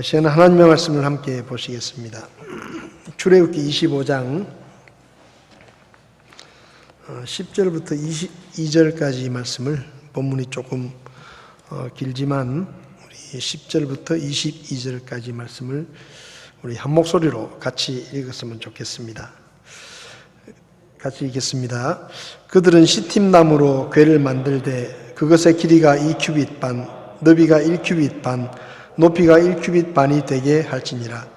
시간에 하나님의 말씀을 함께 보시겠습니다. 출애굽기 25장 10절부터 22절까지 말씀을, 본문이 조금 길지만 우리 10절부터 22절까지 말씀을 우리 한 목소리로 같이 읽었으면 좋겠습니다. 같이 읽겠습니다. 그들은 시팀나무로 궤를 만들되 그것의 길이가 2규빗 반, 너비가 1규빗 반, 높이가 1규빗 반이 되게 할지니라.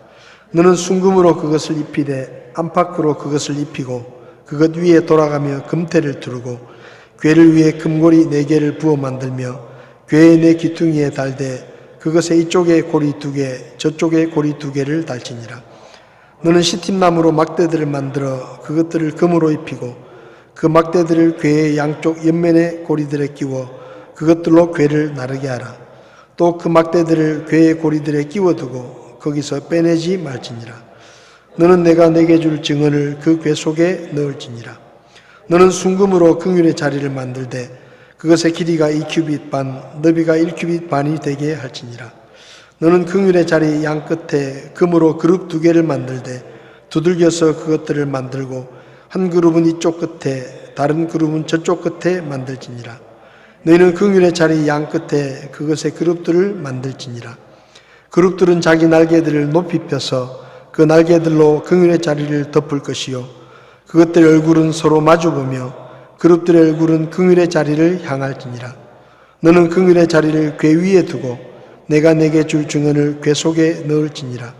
너는 순금으로 그것을 입히되 안팎으로 그것을 입히고 그것 위에 돌아가며 금태를 두르고 궤를 위에 금고리 4개를 부어 만들며 궤의 4 기퉁이에 달되 그것의 이쪽에 고리 2개 저쪽에 고리 2개를 달지니라. 너는 시팀나무로 막대들을 만들어 그것들을 금으로 입히고 그 막대들을 궤의 양쪽 옆면의 고리들에 끼워 그것들로 궤를 나르게 하라. 또 그 막대들을 궤의 고리들에 끼워두고 거기서 빼내지 말지니라. 너는 내가 내게 줄 증언을 그 궤 속에 넣을지니라. 너는 순금으로 긍휼의 자리를 만들되 그것의 길이가 2규빗 반, 너비가 1규빗 반이 되게 할지니라. 너는 긍휼의 자리 양 끝에 금으로 그룹 2개를 만들되 두들겨서 그것들을 만들고 한 그룹은 이쪽 끝에 다른 그룹은 저쪽 끝에 만들지니라. 너희는 긍휼의 자리 양 끝에 그것의 그룹들을 만들지니라. 그룹들은 자기 날개들을 높이 펴서 그 날개들로 긍휼의 자리를 덮을 것이요 그것들의 얼굴은 서로 마주보며 그룹들의 얼굴은 긍휼의 자리를 향할지니라. 너는 긍휼의 자리를 궤 위에 두고 내가 내게 줄 증언을 궤 속에 넣을지니라.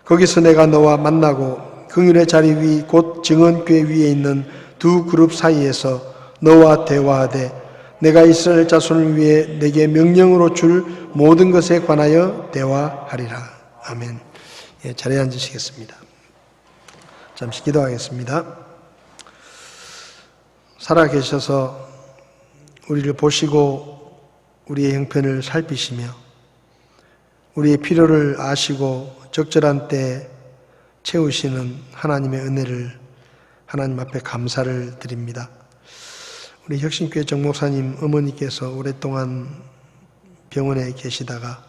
거기서 내가 너와 만나고 긍휼의 자리 위 곧 증언 궤 위에 있는 2 그룹 사이에서 너와 대화하되 내가 이스라엘 자손을 위해 내게 명령으로 줄 모든 것에 관하여 대화하리라. 아멘. 예, 자리에 앉으시겠습니다. 잠시 기도하겠습니다. 살아계셔서 우리를 보시고 우리의 형편을 살피시며 우리의 필요를 아시고 적절한 때에 채우시는 하나님의 은혜를 하나님 앞에 감사를 드립니다. 우리 혁신교회 정 목사님 어머니께서 오랫동안 병원에 계시다가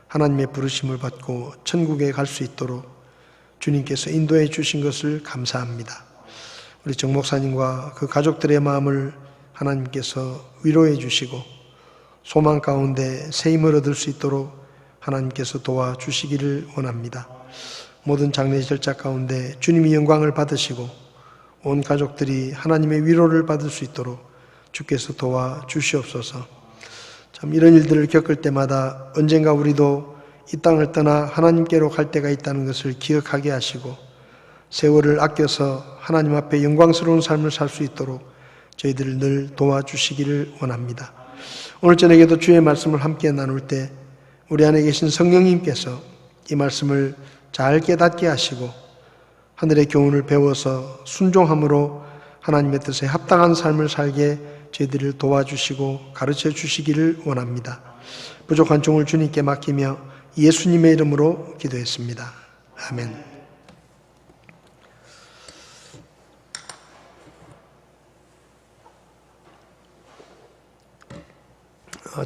하나님의 부르심을 받고 천국에 갈 수 있도록 주님께서 인도해 주신 것을 감사합니다. 우리 정 목사님과 그 가족들의 마음을 하나님께서 위로해 주시고 소망 가운데 새 힘을 얻을 수 있도록 하나님께서 도와주시기를 원합니다. 모든 장례 절차 가운데 주님이 영광을 받으시고 온 가족들이 하나님의 위로를 받을 수 있도록 주께서 도와주시옵소서. 참 이런 일들을 겪을 때마다 언젠가 우리도 이 땅을 떠나 하나님께로 갈 때가 있다는 것을 기억하게 하시고 세월을 아껴서 하나님 앞에 영광스러운 삶을 살 수 있도록 저희들을 늘 도와주시기를 원합니다. 오늘 저녁에도 주의 말씀을 함께 나눌 때 우리 안에 계신 성령님께서 이 말씀을 잘 깨닫게 하시고 하늘의 교훈을 배워서 순종함으로 하나님의 뜻에 합당한 삶을 살게 저희들을 도와주시고 가르쳐 주시기를 원합니다. 부족한 종을 주님께 맡기며 예수님의 이름으로 기도했습니다. 아멘.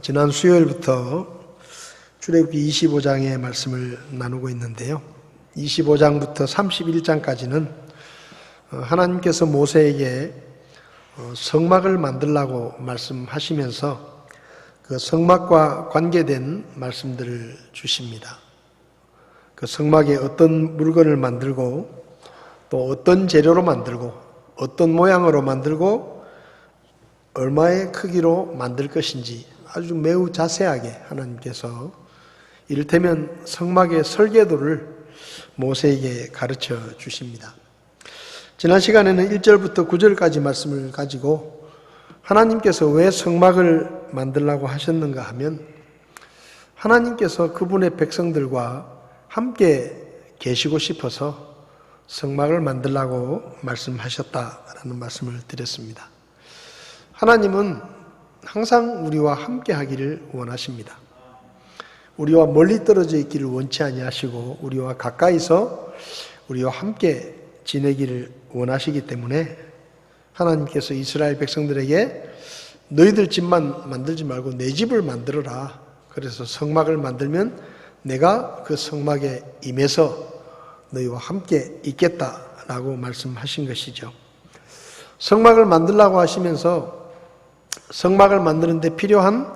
지난 수요일부터 출애굽기 25장의 말씀을 나누고 있는데요. 25장부터 31장까지는 하나님께서 모세에게 성막을 만들라고 말씀하시면서 그 성막과 관계된 말씀들을 주십니다. 그 성막에 어떤 물건을 만들고 또 어떤 재료로 만들고 어떤 모양으로 만들고 얼마의 크기로 만들 것인지 아주 매우 자세하게 하나님께서 이를테면 성막의 설계도를 모세에게 가르쳐 주십니다. 지난 시간에는 1절부터 9절까지 말씀을 가지고 하나님께서 왜 성막을 만들라고 하셨는가 하면 하나님께서 그분의 백성들과 함께 계시고 싶어서 성막을 만들라고 말씀하셨다라는 말씀을 드렸습니다. 하나님은 항상 우리와 함께 하기를 원하십니다. 우리와 멀리 떨어져 있기를 원치 아니하시고 우리와 가까이서 우리와 함께 지내기를 원하시기 때문에 하나님께서 이스라엘 백성들에게 너희들 집만 만들지 말고 내 집을 만들어라. 그래서 성막을 만들면 내가 그 성막에 임해서 너희와 함께 있겠다라고 말씀하신 것이죠. 성막을 만들라고 하시면서 성막을 만드는 데 필요한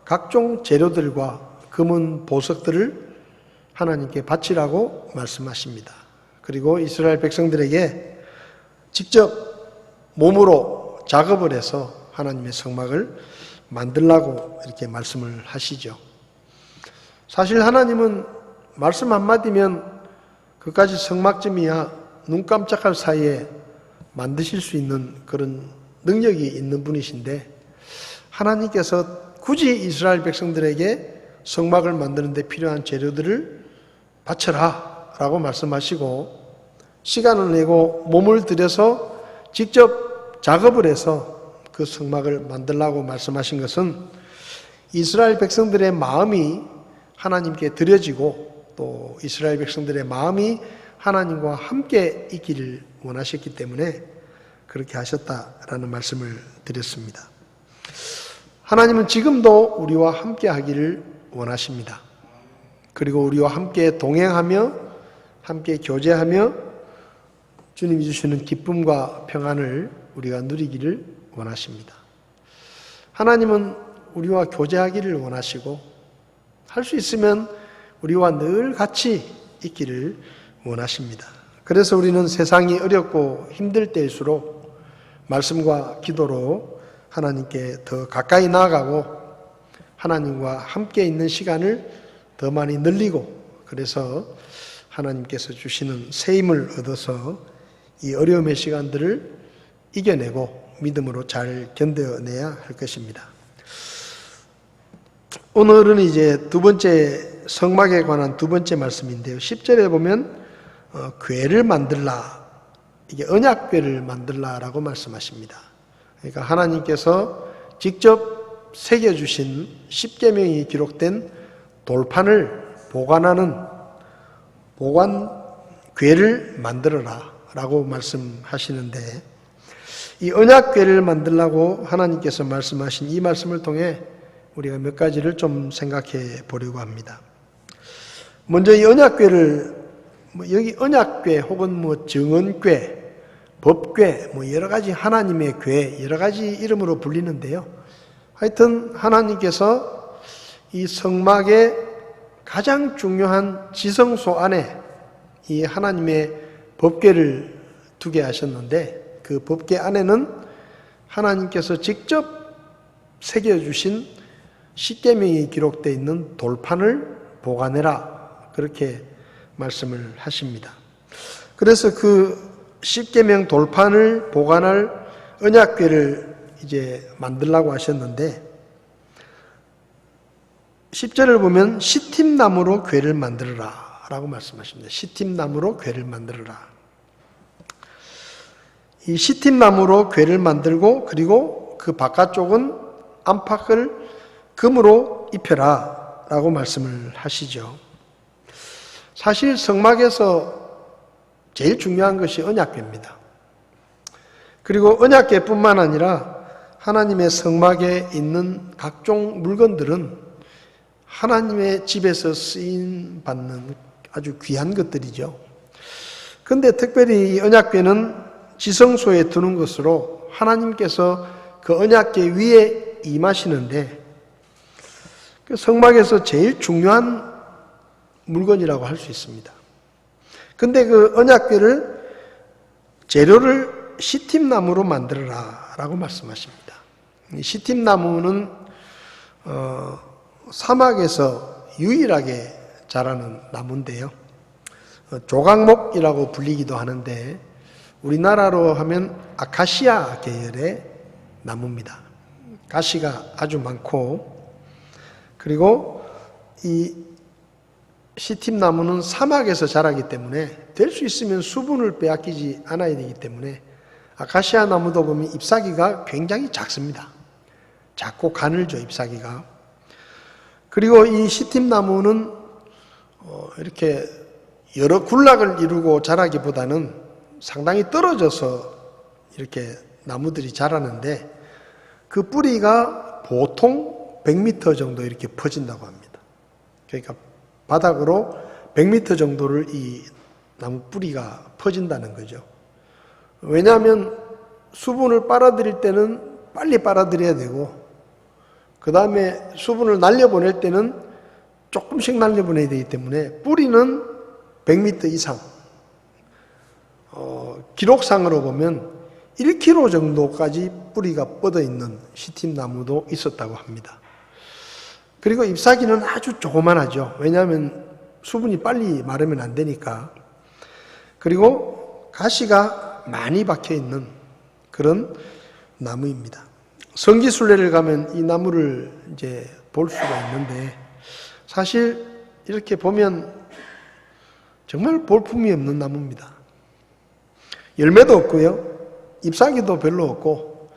각종 재료들과 금은 보석들을 하나님께 바치라고 말씀하십니다. 그리고 이스라엘 백성들에게 직접 몸으로 작업을 해서 하나님의 성막을 만들라고 이렇게 말씀을 하시죠. 사실 하나님은 말씀 한마디면 그까지 성막쯤이야 눈 깜짝할 사이에 만드실 수 있는 그런 능력이 있는 분이신데, 하나님께서 굳이 이스라엘 백성들에게 성막을 만드는 데 필요한 재료들을 바쳐라 라고 말씀하시고, 시간을 내고 몸을 들여서 직접 작업을 해서 그 성막을 만들라고 말씀하신 것은 이스라엘 백성들의 마음이 하나님께 드려지고 또 이스라엘 백성들의 마음이 하나님과 함께 있기를 원하셨기 때문에 그렇게 하셨다라는 말씀을 드렸습니다. 하나님은 지금도 우리와 함께 하기를 원하십니다. 그리고 우리와 함께 동행하며 함께 교제하며 주님이 주시는 기쁨과 평안을 우리가 누리기를 원하십니다. 하나님은 우리와 교제하기를 원하시고 할 수 있으면 우리와 늘 같이 있기를 원하십니다. 그래서 우리는 세상이 어렵고 힘들 때일수록 말씀과 기도로 하나님께 더 가까이 나아가고 하나님과 함께 있는 시간을 더 많이 늘리고, 그래서 하나님께서 주시는 새 힘을 얻어서 이 어려움의 시간들을 이겨내고 믿음으로 잘 견뎌내야 할 것입니다. 오늘은 이제 두 번째 성막에 관한 두 번째 말씀인데요. 10절에 보면 궤를 만들라, 이게 언약궤를 만들라라고 말씀하십니다. 그러니까 하나님께서 직접 새겨주신 십계명이 기록된 돌판을 보관하는 보관궤를 만들어라 라고 말씀하시는데, 이 언약궤를 만들라고 하나님께서 말씀하신 이 말씀을 통해 우리가 몇 가지를 좀 생각해 보려고 합니다. 먼저 이 언약궤를 여기 언약궤 혹은 정언궤, 법궤, 여러 가지 하나님의 궤, 여러 가지 이름으로 불리는데요. 하여튼 하나님께서 이 성막의 가장 중요한 지성소 안에 이 하나님의 법궤를 두게 하셨는데, 그 법궤 안에는 하나님께서 직접 새겨주신 십계명이 기록되어 있는 돌판을 보관해라, 그렇게 말씀을 하십니다. 그래서 그 십계명 돌판을 보관할 언약궤를 이제 만들라고 하셨는데, 10절을 보면 시팀나무로 궤를 만들어라 라고 말씀하십니다. 시팀나무로 궤를 만들어라. 이 시팀나무로 궤를 만들고, 그리고 그 바깥쪽은 안팎을 금으로 입혀라 라고 말씀을 하시죠. 사실 성막에서 제일 중요한 것이 언약궤입니다. 그리고 언약궤뿐만 아니라 하나님의 성막에 있는 각종 물건들은 하나님의 집에서 쓰임 받는 아주 귀한 것들이죠. 그런데 특별히 이 언약궤는 지성소에 두는 것으로 하나님께서 그 언약궤 위에 임하시는데, 그 성막에서 제일 중요한 물건이라고 할 수 있습니다. 근데 그 언약궤를 재료를 시팀나무로 만들어라 라고 말씀하십니다. 이 시팀나무는 사막에서 유일하게 자라는 나무인데요. 조각목이라고 불리기도 하는데 우리나라로 하면 아카시아 계열의 나무입니다. 가시가 아주 많고, 그리고 이 시팀나무는 사막에서 자라기 때문에 될 수 있으면 수분을 빼앗기지 않아야 되기 때문에 아카시아 나무도 보면 잎사귀가 굉장히 작습니다. 작고 가늘죠, 잎사귀가. 그리고 이 시팀나무는 이렇게 여러 군락을 이루고 자라기보다는 상당히 떨어져서 이렇게 나무들이 자라는데, 그 뿌리가 보통 100m 정도 이렇게 퍼진다고 합니다. 그러니까 바닥으로 100m 정도를 이 나무 뿌리가 퍼진다는 거죠. 왜냐하면 수분을 빨아들일 때는 빨리 빨아들여야 되고, 그 다음에 수분을 날려보낼 때는 조금씩 날려보내야 되기 때문에 뿌리는 100m 이상, 기록상으로 보면 1km 정도까지 뿌리가 뻗어 있는 시팀나무도 있었다고 합니다. 그리고 잎사귀는 아주 조그만하죠. 왜냐하면 수분이 빨리 마르면 안 되니까. 그리고 가시가 많이 박혀 있는 그런 나무입니다. 성지순례를 가면 이 나무를 이제 볼 수가 있는데, 사실 이렇게 보면 정말 볼품이 없는 나무입니다. 열매도 없고요, 잎사귀도 별로 없고,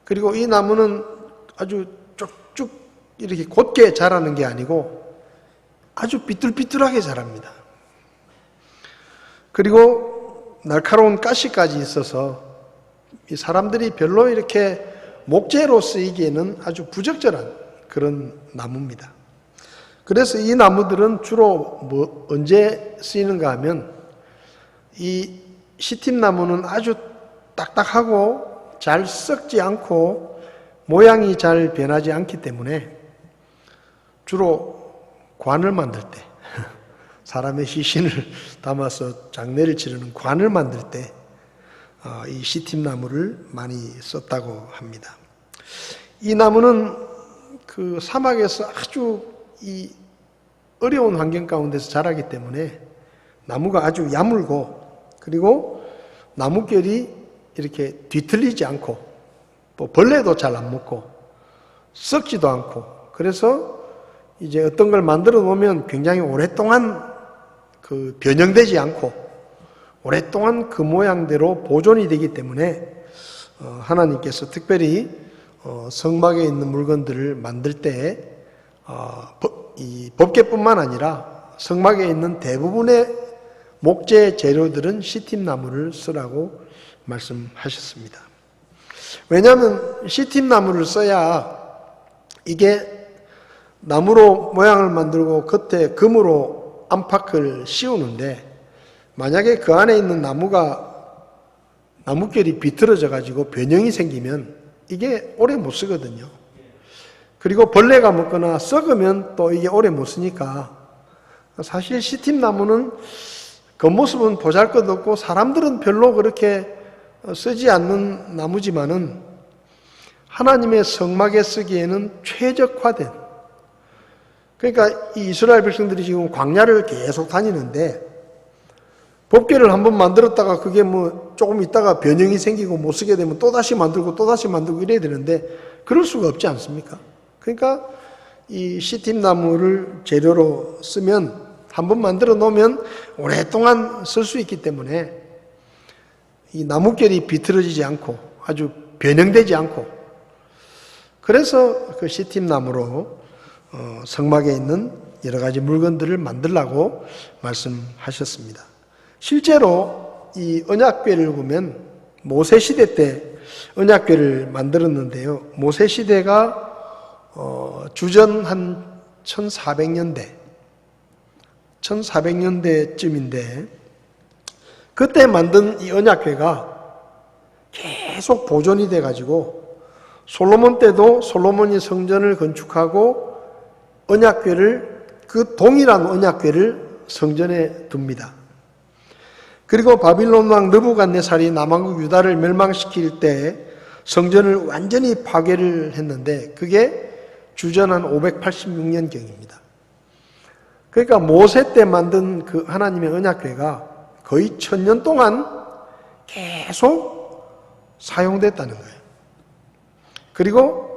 그리고 이 나무는 아주 쭉쭉 이렇게 곧게 자라는 게 아니고 아주 삐뚤삐뚤하게 자랍니다. 그리고 날카로운 가시까지 있어서 이 사람들이 별로 이렇게 목재로 쓰이기에는 아주 부적절한 그런 나무입니다. 그래서 이 나무들은 주로 언제 쓰이는가 하면, 이 시팀나무는 아주 딱딱하고 잘 썩지 않고 모양이 잘 변하지 않기 때문에 주로 관을 만들 때, 사람의 시신을 담아서 장례를 치르는 관을 만들 때 이 시팀나무를 많이 썼다고 합니다. 이 나무는 그 사막에서 아주 이 어려운 환경 가운데서 자라기 때문에 나무가 아주 야물고, 그리고 나뭇결이 이렇게 뒤틀리지 않고, 또 벌레도 잘 안 먹고 썩지도 않고, 그래서 이제 어떤 걸 만들어 놓으면 굉장히 오랫동안 그 변형되지 않고 오랫동안 그 모양대로 보존이 되기 때문에 하나님께서 특별히 성막에 있는 물건들을 만들 때 이 법궤뿐만 아니라 성막에 있는 대부분의 목재 재료들은 시팀나무를 쓰라고 말씀하셨습니다. 왜냐하면 시팀나무를 써야 이게 나무로 모양을 만들고 겉에 금으로 안팎을 씌우는데, 만약에 그 안에 있는 나뭇결이 비틀어져 가지고 변형이 생기면 이게 오래 못 쓰거든요. 그리고 벌레가 먹거나 썩으면 또 이게 오래 못 쓰니까, 사실 시팀나무는 겉모습은 보잘것없고 사람들은 별로 그렇게 쓰지 않는 나무지만은 하나님의 성막에 쓰기에는 최적화된, 그러니까 이 이스라엘 백성들이 지금 광야를 계속 다니는데 법궤를 한번 만들었다가 그게 조금 있다가 변형이 생기고 못 쓰게 되면 또다시 만들고 또다시 만들고 이래야 되는데 그럴 수가 없지 않습니까? 그러니까 이 시팀나무를 재료로 쓰면, 한번 만들어 놓으면 오랫동안 쓸 수 있기 때문에 이 나뭇결이 비틀어지지 않고 아주 변형되지 않고, 그래서 그 시팀나무로 성막에 있는 여러 가지 물건들을 만들라고 말씀하셨습니다. 실제로 이 언약궤를 보면 모세 시대 때 언약궤를 만들었는데요. 모세 시대가 주전 한 1400년대쯤인데 그때 만든 이 언약궤가 계속 보존이 돼가지고 솔로몬 때도 솔로몬이 성전을 건축하고 언약궤를, 그 동일한 언약궤를 성전에 둡니다. 그리고 바빌론 왕 느부갓네살이 남왕국 유다를 멸망시킬 때 성전을 완전히 파괴를 했는데 그게 주전 한 586년경입니다. 그러니까 모세 때 만든 그 하나님의 언약궤가 거의 1000년 동안 계속 사용됐다는 거예요. 그리고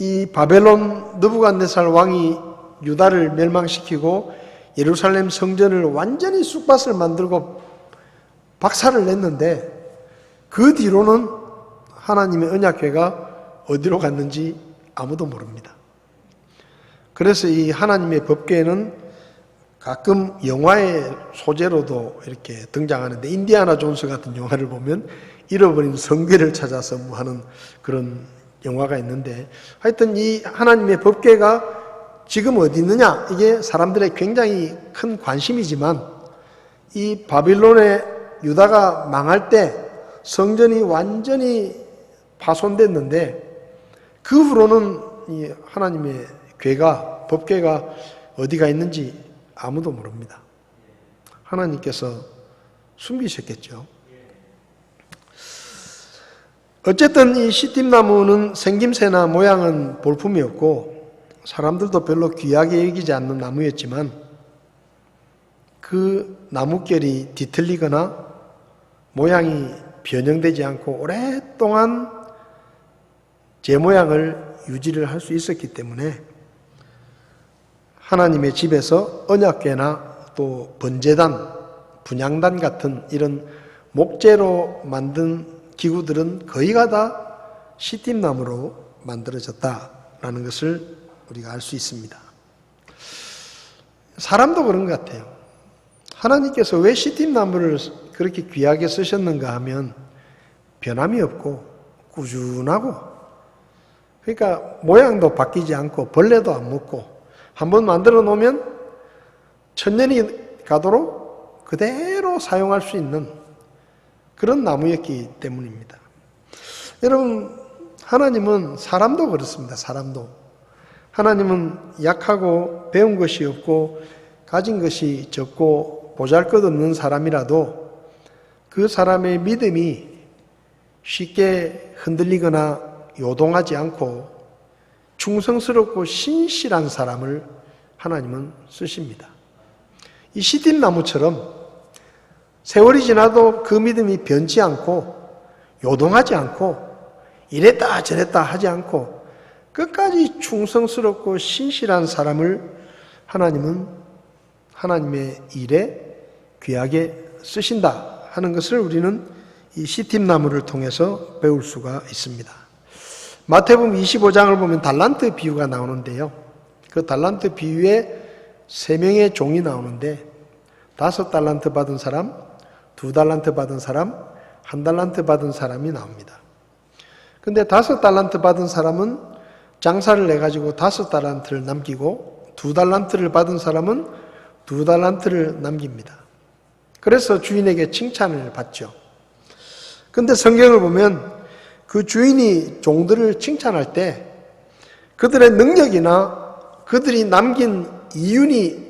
이 바벨론 느부갓네살 왕이 유다를 멸망시키고 예루살렘 성전을 완전히 쑥밭을 만들고 박살을 냈는데 그 뒤로는 하나님의 언약궤가 어디로 갔는지 아무도 모릅니다. 그래서 이 하나님의 법궤는 가끔 영화의 소재로도 이렇게 등장하는데, 인디아나 존스 같은 영화를 보면 잃어버린 성궤를 찾아서 하는 그런 영화가 있는데, 하여튼 이 하나님의 법궤가 지금 어디 있느냐? 이게 사람들의 굉장히 큰 관심이지만 이 바빌론의 유다가 망할 때 성전이 완전히 파손됐는데 그 후로는 이 하나님의 궤가, 법궤가 어디가 있는지 아무도 모릅니다. 하나님께서 숨기셨겠죠. 어쨌든 이 시팀나무는 생김새나 모양은 볼품이 없고 사람들도 별로 귀하게 여기지 않는 나무였지만 그 나뭇결이 뒤틀리거나 모양이 변형되지 않고 오랫동안 제 모양을 유지를 할 수 있었기 때문에 하나님의 집에서 언약궤나 또 번제단, 분향단 같은 이런 목재로 만든 기구들은 거의가 다 시팀나무로 만들어졌다라는 것을 우리가 알 수 있습니다. 사람도 그런 것 같아요. 하나님께서 왜 시팀나무를 그렇게 귀하게 쓰셨는가 하면 변함이 없고 꾸준하고, 그러니까 모양도 바뀌지 않고 벌레도 안 먹고 한번 만들어 놓으면 천년이 가도록 그대로 사용할 수 있는 그런 나무였기 때문입니다. 여러분, 하나님은 사람도 그렇습니다. 사람도. 하나님은 약하고 배운 것이 없고 가진 것이 적고 보잘것없는 사람이라도 그 사람의 믿음이 쉽게 흔들리거나 요동하지 않고 충성스럽고 신실한 사람을 하나님은 쓰십니다. 이 시팀나무처럼 세월이 지나도 그 믿음이 변치 않고 요동하지 않고 이랬다 저랬다 하지 않고 끝까지 충성스럽고 신실한 사람을 하나님은 하나님의 일에 귀하게 쓰신다 하는 것을 우리는 이 시팀나무를 통해서 배울 수가 있습니다. 마태복음 25장을 보면 달란트 비유가 나오는데요. 그 달란트 비유에 3명의 종이 나오는데 5달란트 받은 사람, 2달란트 받은 사람, 1달란트 받은 사람이 나옵니다. 근데 5달란트 받은 사람은 장사를 해가지고 5달란트를 남기고 2달란트를 받은 사람은 2달란트를 남깁니다. 그래서 주인에게 칭찬을 받죠. 근데 성경을 보면 그 주인이 종들을 칭찬할 때 그들의 능력이나 그들이 남긴 이윤이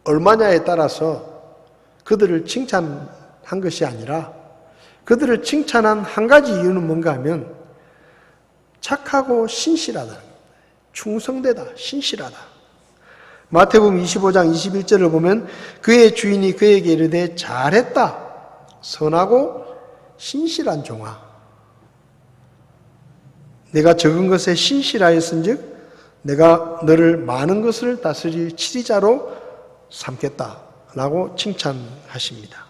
얼마냐에 따라서 그들을 칭찬한 것이 아니라 그들을 칭찬한 한 가지 이유는 뭔가 하면 착하고 신실하다, 충성되다, 신실하다. 마태복음 25장 21절을 보면 그의 주인이 그에게 이르되 잘했다, 선하고 신실한 종아, 내가 적은 것에 신실하였은즉 내가 너를 많은 것을 다스릴 치리자로 삼겠다라고 칭찬하십니다.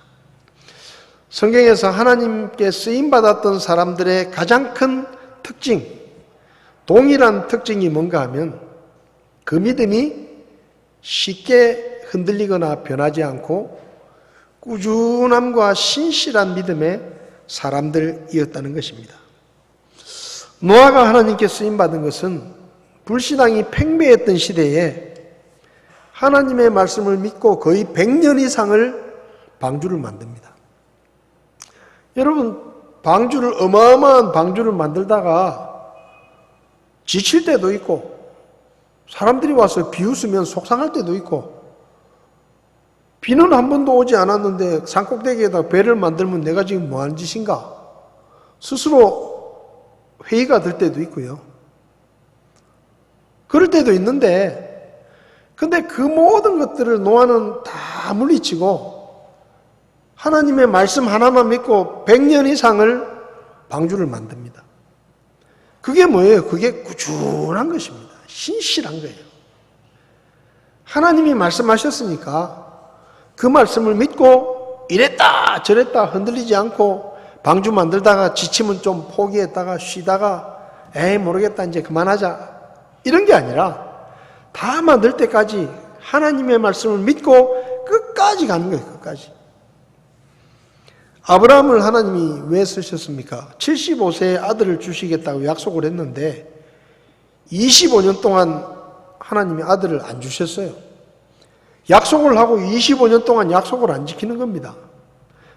성경에서 하나님께 쓰임받았던 사람들의 가장 큰 특징, 동일한 특징이 뭔가 하면 그 믿음이 쉽게 흔들리거나 변하지 않고 꾸준함과 신실한 믿음의 사람들이었다는 것입니다. 노아가 하나님께 쓰임받은 것은 불신앙이 팽배했던 시대에 하나님의 말씀을 믿고 거의 100년 이상을 방주를 만듭니다. 여러분, 어마어마한 방주를 만들다가 지칠 때도 있고 사람들이 와서 비웃으면 속상할 때도 있고 비는 한 번도 오지 않았는데 산꼭대기에다 배를 만들면 내가 지금 뭐하는 짓인가 스스로 회의가 들 때도 있고요. 그럴 때도 있는데 근데 그 모든 것들을 노아는 다 물리치고 하나님의 말씀 하나만 믿고 100년 이상을 방주를 만듭니다. 그게 뭐예요? 그게 꾸준한 것입니다. 신실한 거예요. 하나님이 말씀하셨으니까 그 말씀을 믿고 이랬다 저랬다 흔들리지 않고 방주 만들다가 지치면 좀 포기했다가 쉬다가 에이 모르겠다 이제 그만하자 이런 게 아니라 다 만들 때까지 하나님의 말씀을 믿고 끝까지 가는 거예요. 끝까지. 아브라함을 하나님이 왜 쓰셨습니까? 75세의 아들을 주시겠다고 약속을 했는데 25년 동안 하나님이 아들을 안 주셨어요. 약속을 하고 25년 동안 약속을 안 지키는 겁니다.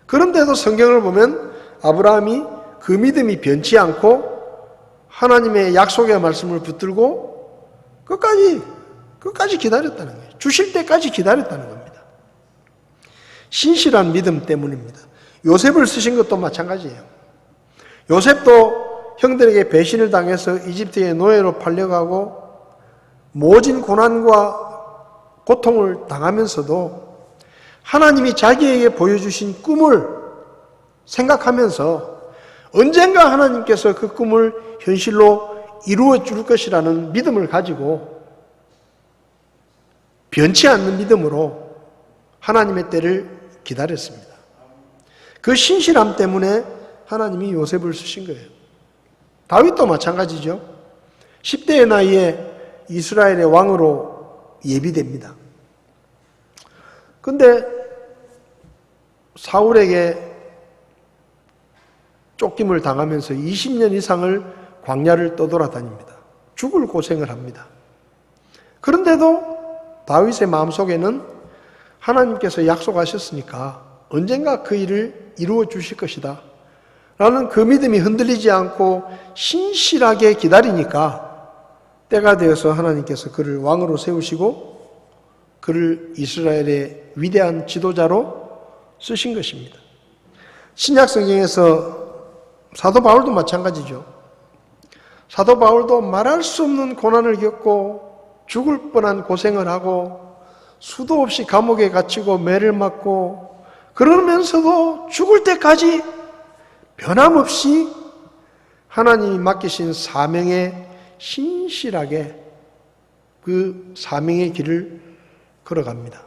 그런데도 성경을 보면 아브라함이 그 믿음이 변치 않고 하나님의 약속의 말씀을 붙들고 끝까지 기다렸다는 거예요. 주실 때까지 기다렸다는 겁니다. 신실한 믿음 때문입니다. 요셉을 쓰신 것도 마찬가지예요. 요셉도 형들에게 배신을 당해서 이집트의 노예로 팔려가고 모진 고난과 고통을 당하면서도 하나님이 자기에게 보여주신 꿈을 생각하면서 언젠가 하나님께서 그 꿈을 현실로 이루어 줄 것이라는 믿음을 가지고 변치 않는 믿음으로 하나님의 때를 기다렸습니다. 그 신실함 때문에 하나님이 요셉을 쓰신 거예요. 다윗도 마찬가지죠. 10대의 나이에 이스라엘의 왕으로 예비됩니다. 근데 사울에게 쫓김을 당하면서 20년 이상을 광야를 떠돌아다닙니다. 죽을 고생을 합니다. 그런데도 다윗의 마음속에는 하나님께서 약속하셨으니까 언젠가 그 일을 이루어 주실 것이다 라는 그 믿음이 흔들리지 않고 신실하게 기다리니까 때가 되어서 하나님께서 그를 왕으로 세우시고 그를 이스라엘의 위대한 지도자로 쓰신 것입니다. 신약 성경에서 사도 바울도 마찬가지죠. 사도 바울도 말할 수 없는 고난을 겪고 죽을 뻔한 고생을 하고 수도 없이 감옥에 갇히고 매를 맞고 그러면서도 죽을 때까지 변함없이 하나님이 맡기신 사명에 신실하게 그 사명의 길을 걸어갑니다.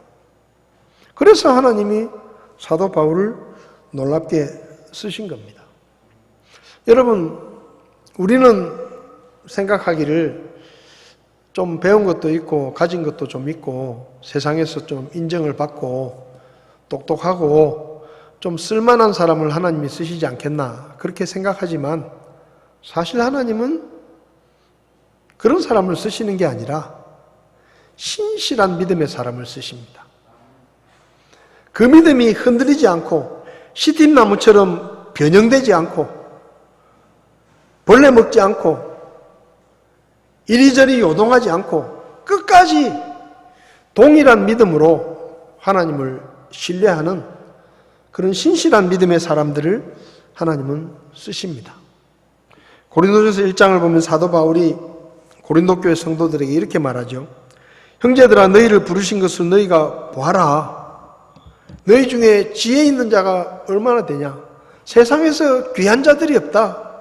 그래서 하나님이 사도 바울을 놀랍게 쓰신 겁니다. 여러분, 우리는 생각하기를 좀 배운 것도 있고 가진 것도 좀 있고 세상에서 좀 인정을 받고 똑똑하고 좀 쓸만한 사람을 하나님이 쓰시지 않겠나 그렇게 생각하지만 사실 하나님은 그런 사람을 쓰시는 게 아니라 신실한 믿음의 사람을 쓰십니다. 그 믿음이 흔들리지 않고 시팀나무처럼 변형되지 않고 벌레 먹지 않고 이리저리 요동하지 않고 끝까지 동일한 믿음으로 하나님을 신뢰하는 그런 신실한 믿음의 사람들을 하나님은 쓰십니다. 고린도전서 1장을 보면 사도 바울이 고린도 교회 성도들에게 이렇게 말하죠. 형제들아 너희를 부르신 것을 너희가 보아라. 너희 중에 지혜 있는 자가 얼마나 되냐. 세상에서 귀한 자들이 없다.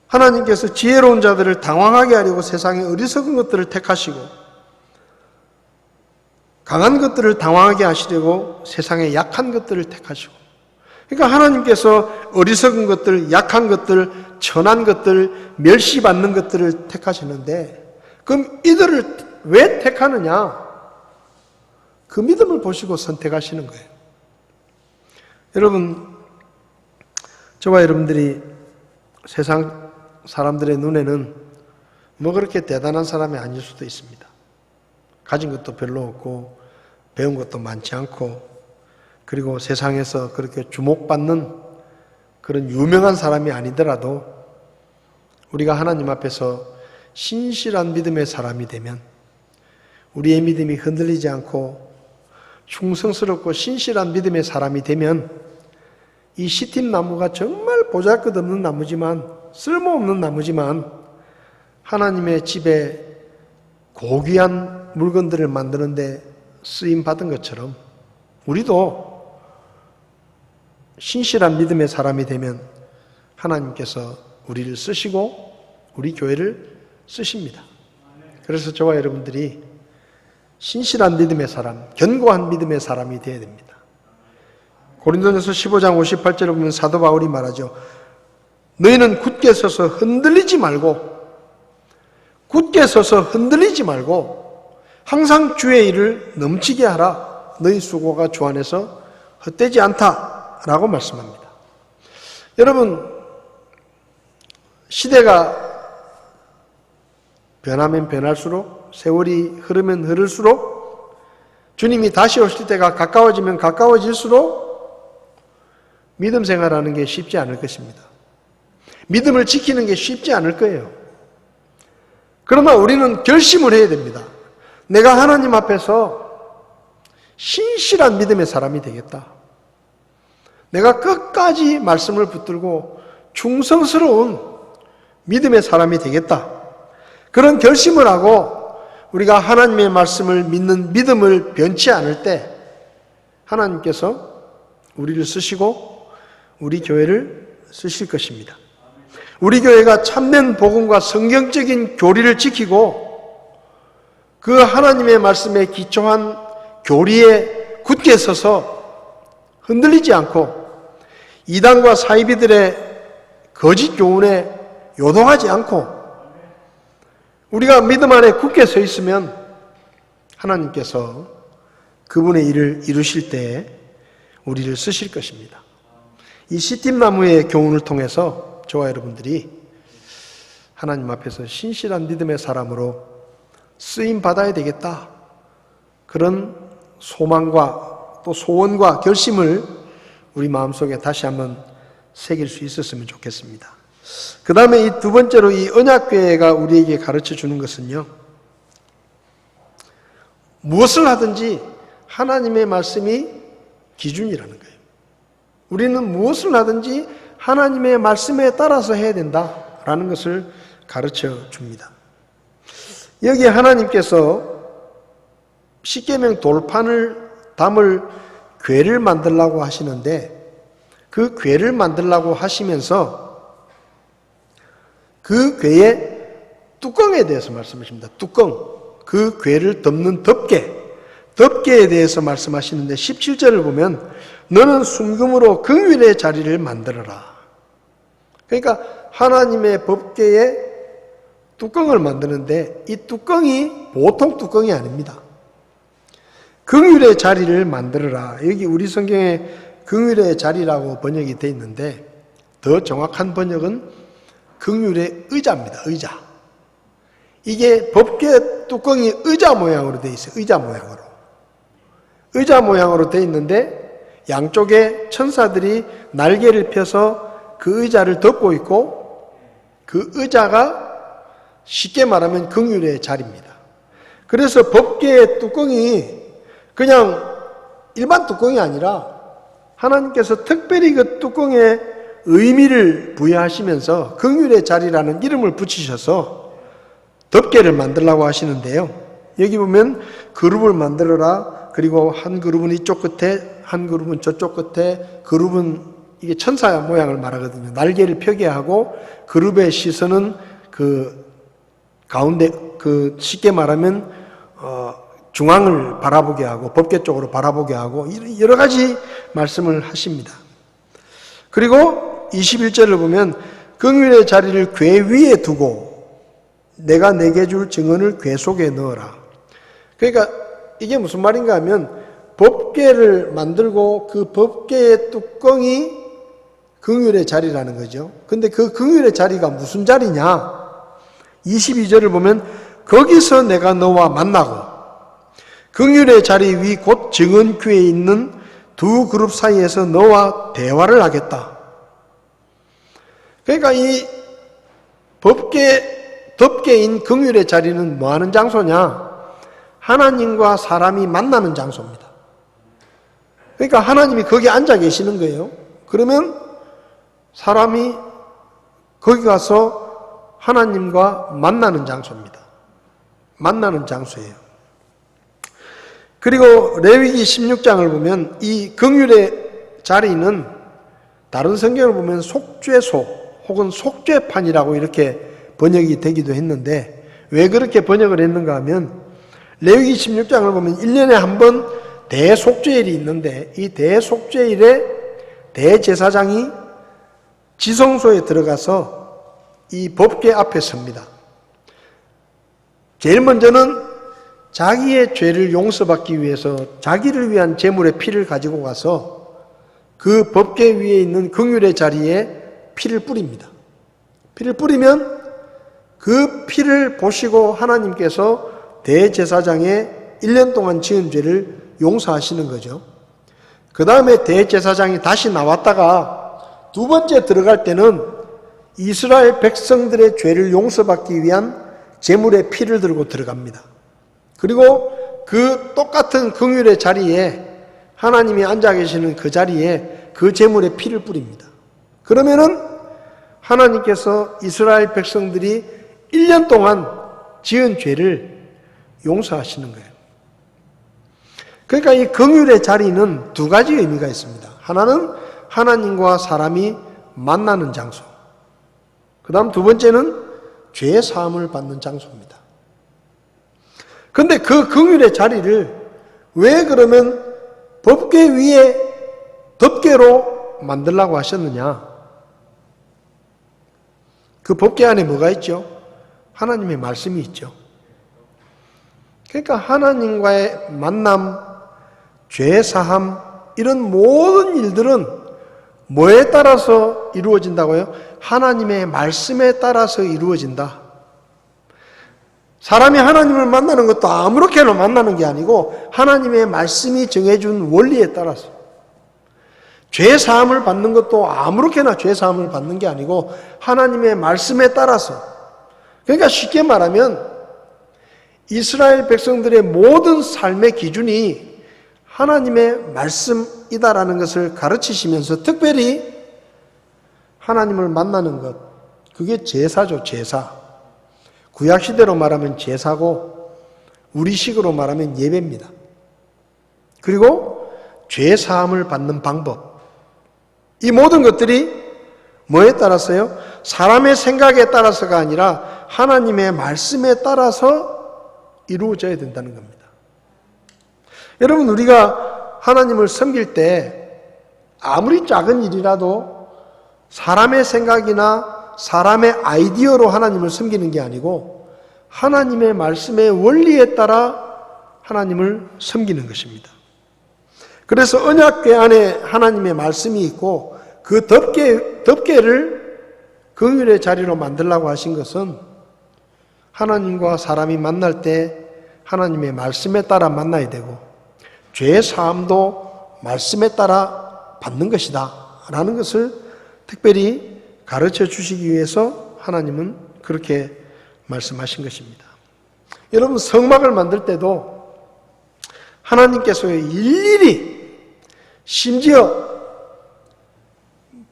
하나님께서 지혜로운 자들을 당황하게 하려고 세상에 어리석은 것들을 택하시고 강한 것들을 당황하게 하시려고 세상에 약한 것들을 택하시고 그러니까 하나님께서 어리석은 것들, 약한 것들, 천한 것들, 멸시받는 것들을 택하시는데 그럼 이들을 왜 택하느냐? 그 믿음을 보시고 선택하시는 거예요. 여러분, 저와 여러분들이 세상 사람들의 눈에는 뭐 그렇게 대단한 사람이 아닐 수도 있습니다. 가진 것도 별로 없고 배운 것도 많지 않고 그리고 세상에서 그렇게 주목받는 그런 유명한 사람이 아니더라도 우리가 하나님 앞에서 신실한 믿음의 사람이 되면 우리의 믿음이 흔들리지 않고 충성스럽고 신실한 믿음의 사람이 되면 이 시팀나무가 정말 보잘것없는 나무지만 쓸모없는 나무지만 하나님의 집에 고귀한 물건들을 만드는데 쓰임받은 것처럼 우리도 신실한 믿음의 사람이 되면 하나님께서 우리를 쓰시고 우리 교회를 쓰십니다. 그래서 저와 여러분들이 신실한 믿음의 사람, 견고한 믿음의 사람이 되어야 됩니다. 고린도전서 15장 58절에 보면 사도 바울이 말하죠. 너희는 굳게 서서 흔들리지 말고 항상 주의 일을 넘치게 하라. 너희 수고가 주 안에서 헛되지 않다라고 말씀합니다. 여러분, 시대가 변하면 변할수록, 세월이 흐르면 흐를수록, 주님이 다시 오실 때가 가까워지면 가까워질수록 믿음 생활하는 게 쉽지 않을 것입니다. 믿음을 지키는 게 쉽지 않을 거예요. 그러나 우리는 결심을 해야 됩니다. 내가 하나님 앞에서 신실한 믿음의 사람이 되겠다. 내가 끝까지 말씀을 붙들고 충성스러운 믿음의 사람이 되겠다. 그런 결심을 하고 우리가 하나님의 말씀을 믿는 믿음을 변치 않을 때 하나님께서 우리를 쓰시고 우리 교회를 쓰실 것입니다. 우리 교회가 참된 복음과 성경적인 교리를 지키고 그 하나님의 말씀에 기초한 교리에 굳게 서서 흔들리지 않고 이단과 사이비들의 거짓 교훈에 요동하지 않고 우리가 믿음 안에 굳게 서 있으면 하나님께서 그분의 일을 이루실 때에 우리를 쓰실 것입니다. 이 시팀나무의 교훈을 통해서 저와 여러분들이 하나님 앞에서 신실한 믿음의 사람으로 쓰임 받아야 되겠다. 그런 소망과 또 소원과 결심을 우리 마음속에 다시 한번 새길 수 있었으면 좋겠습니다. 그 다음에 이 두 번째로 이 언약궤가 우리에게 가르쳐 주는 것은요, 무엇을 하든지 하나님의 말씀이 기준이라는 거예요. 우리는 무엇을 하든지 하나님의 말씀에 따라서 해야 된다라는 것을 가르쳐 줍니다. 여기 하나님께서 십계명 돌판을 담을 궤를 만들라고 하시는데 그 궤를 만들라고 하시면서 그 궤의 뚜껑에 대해서 말씀하십니다. 뚜껑, 그 궤를 덮는 덮개에 대해서 말씀하시는데 17절을 보면 너는 순금으로 긍휼의 자리를 만들어라. 그러니까 하나님의 법궤에 뚜껑을 만드는데 이 뚜껑이 보통 뚜껑이 아닙니다. 긍휼의 자리를 만들어라. 여기 우리 성경에 긍휼의 자리라고 번역이 되어 있는데 더 정확한 번역은 긍휼의 의자입니다. 의자. 이게 법궤 뚜껑이 의자 모양으로 되어 있어요. 의자 모양으로. 의자 모양으로 되어 있는데 양쪽에 천사들이 날개를 펴서 그 의자를 덮고 있고 그 의자가 쉽게 말하면 긍휼의 자리입니다. 그래서 법궤의 뚜껑이 그냥 일반 뚜껑이 아니라 하나님께서 특별히 그 뚜껑에 의미를 부여하시면서 긍휼의 자리라는 이름을 붙이셔서 덮개를 만들라고 하시는데요. 여기 보면 그룹을 만들어라. 그리고 한 그룹은 이쪽 끝에, 한 그룹은 저쪽 끝에, 그룹은 이게 천사 모양을 말하거든요. 날개를 펴게 하고 그룹의 시선은 그 가운데 그 쉽게 말하면 중앙을 바라보게 하고 법궤 쪽으로 바라보게 하고 여러 가지 말씀을 하십니다. 그리고 21절을 보면 긍휼의 자리를 궤 위에 두고 내가 내게 줄 증언을 궤 속에 넣어라. 그러니까 이게 무슨 말인가 하면 법궤를 만들고 그 법궤의 뚜껑이 긍휼의 자리라는 거죠. 근데 그 긍휼의 자리가 무슨 자리냐? 22절을 보면 거기서 내가 너와 만나고 긍휼의 자리 위 곧 증언궤에 있는 두 그룹 사이에서 너와 대화를 하겠다. 그러니까 이 덮개인 긍휼의 자리는 뭐 하는 장소냐? 하나님과 사람이 만나는 장소입니다. 그러니까 하나님이 거기 앉아 계시는 거예요. 그러면 사람이 거기 가서 하나님과 만나는 장소입니다. 만나는 장소예요. 그리고 레위기 16장을 보면 이 긍휼의 자리는 다른 성경을 보면 속죄소 혹은 속죄판이라고 이렇게 번역이 되기도 했는데 왜 그렇게 번역을 했는가 하면 레위기 16장을 보면 1년에 한 번 대속죄일이 있는데 이 대속죄일에 대제사장이 지성소에 들어가서 이 법궤 앞에 섭니다. 제일 먼저는 자기의 죄를 용서받기 위해서 자기를 위한 제물의 피를 가지고 가서 그 법궤 위에 있는 긍휼의 자리에 피를 뿌립니다. 피를 뿌리면 그 피를 보시고 하나님께서 대제사장의 1년 동안 지은 죄를 용서하시는 거죠. 그 다음에 대제사장이 다시 나왔다가 두 번째 들어갈 때는 이스라엘 백성들의 죄를 용서받기 위한 제물의 피를 들고 들어갑니다. 그리고 그 똑같은 긍휼의 자리에 하나님이 앉아 계시는 그 자리에 그 제물의 피를 뿌립니다. 그러면은 하나님께서 이스라엘 백성들이 1년 동안 지은 죄를 용서하시는 거예요. 그러니까 이 긍휼의 자리는 두 가지 의미가 있습니다. 하나는 하나님과 사람이 만나는 장소. 그 다음 두 번째는 죄 사함을 받는 장소입니다. 그런데 그 긍휼의 자리를 왜 그러면 법궤 위에 덮개로 만들라고 하셨느냐? 그 법궤 안에 뭐가 있죠? 하나님의 말씀이 있죠. 그러니까 하나님과의 만남, 죄 사함, 이런 모든 일들은 뭐에 따라서 이루어진다고요? 하나님의 말씀에 따라서 이루어진다. 사람이 하나님을 만나는 것도 아무렇게나 만나는 게 아니고 하나님의 말씀이 정해준 원리에 따라서, 죄 사함을 받는 것도 아무렇게나 죄 사함을 받는 게 아니고 하나님의 말씀에 따라서. 그러니까 쉽게 말하면 이스라엘 백성들의 모든 삶의 기준이 하나님의 말씀이다라는 것을 가르치시면서 특별히 하나님을 만나는 것, 그게 제사죠. 제사. 구약시대로 말하면 제사고 우리식으로 말하면 예배입니다. 그리고 죄 사함을 받는 방법, 이 모든 것들이 뭐에 따라서요? 사람의 생각에 따라서가 아니라 하나님의 말씀에 따라서 이루어져야 된다는 겁니다. 여러분, 우리가 하나님을 섬길 때 아무리 작은 일이라도 사람의 생각이나 사람의 아이디어로 하나님을 섬기는 게 아니고 하나님의 말씀의 원리에 따라 하나님을 섬기는 것입니다. 그래서 언약궤 안에 하나님의 말씀이 있고 그 덮개를 긍휼의 자리로 만들라고 하신 것은 하나님과 사람이 만날 때 하나님의 말씀에 따라 만나야 되고 죄 사함도 말씀에 따라 받는 것이다 라는 것을 특별히 가르쳐 주시기 위해서 하나님은 그렇게 말씀하신 것입니다. 여러분, 성막을 만들 때도 하나님께서 일일이, 심지어